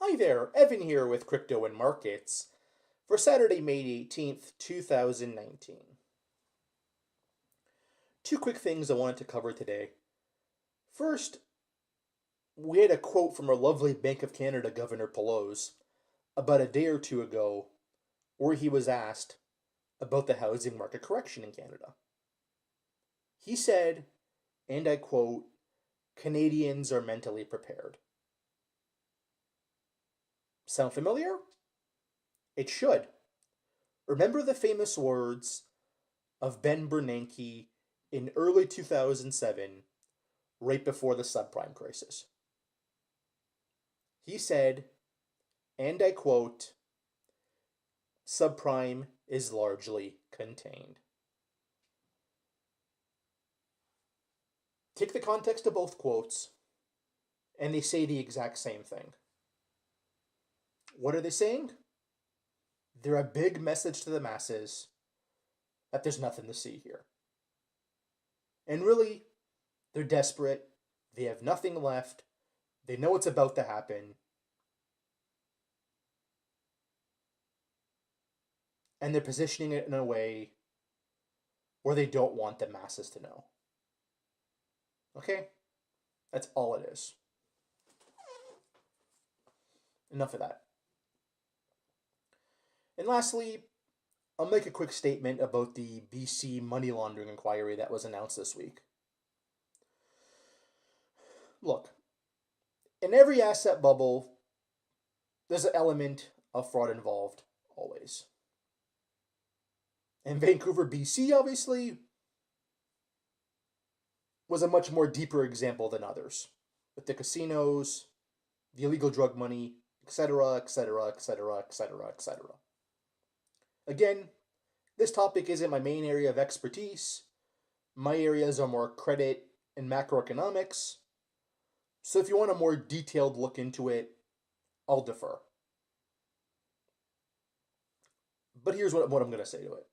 Hi there, Evan here with Crypto and Markets for Saturday, May 18th, 2019. Two quick things I wanted to cover today. First, we had a quote from our lovely Bank of Canada Governor Poloz about a day or two ago where he was asked about the housing market correction in Canada. He said, and I quote, "Canadians are mentally prepared." Sound familiar? It should. Remember the famous words of Bernanke in early 2007, right before the subprime crisis. He said, and I quote, "Subprime is largely contained." Take the context of both quotes, and they say the exact same thing. What are they saying? They're a big message to the masses that there's nothing to see here. And really, they're desperate. They have nothing left. They know it's about to happen. And they're positioning it in a way where they don't want the masses to know. Okay? That's all it is. Enough of that. And lastly, I'll make a quick statement about the BC money laundering inquiry that was announced this week. Look, in every asset bubble, there's an element of fraud involved, always. And Vancouver, BC, obviously, was a much more deeper example than others, with the casinos, the illegal drug money, etc., etc., etc., etc., etc. Again, this topic isn't my main area of expertise. My areas are more credit and macroeconomics. So if you want a more detailed look into it, I'll defer. But here's what I'm going to say to it.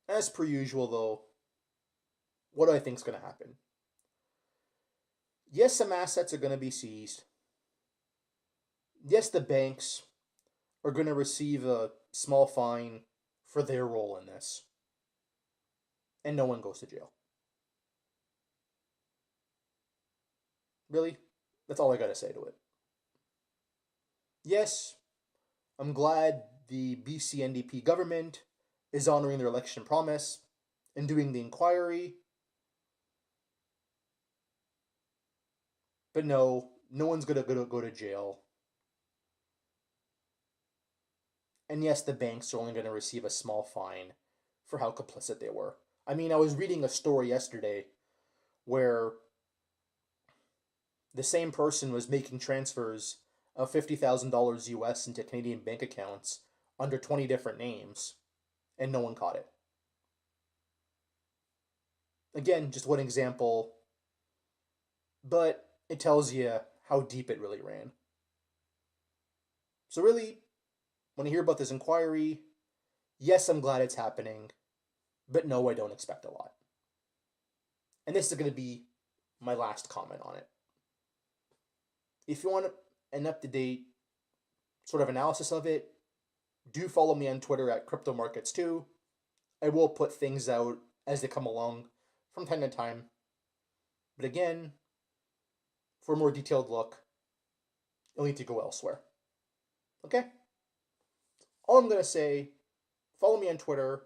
As per usual, though, what do I think is going to happen? Yes, some assets are going to be seized. Yes, the banks are going to receive a small fine for their role in this. And no one goes to jail. Really? That's all I got to say to it. Yes, I'm glad the BC NDP government is honoring their election promise and doing the inquiry. But no, no one's going to go to jail. And yes, the banks are only going to receive a small fine for how complicit they were. I mean, I was reading a story yesterday where the same person was making transfers of $50,000 US into Canadian bank accounts under 20 different names, and no one caught it. Again, just one example, but it tells you how deep it really ran. So really, when I hear about this inquiry, yes, I'm glad it's happening, but no, I don't expect a lot. And this is going to be my last comment on it. If you want an up-to-date sort of analysis of it, do follow me on Twitter at CryptoMarkets2. I will put things out as they come along from time to time. But again, for a more detailed look, you'll need to go elsewhere. Okay? All I'm going to say, follow me on Twitter,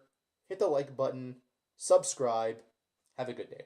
hit the like button, subscribe. Have a good day.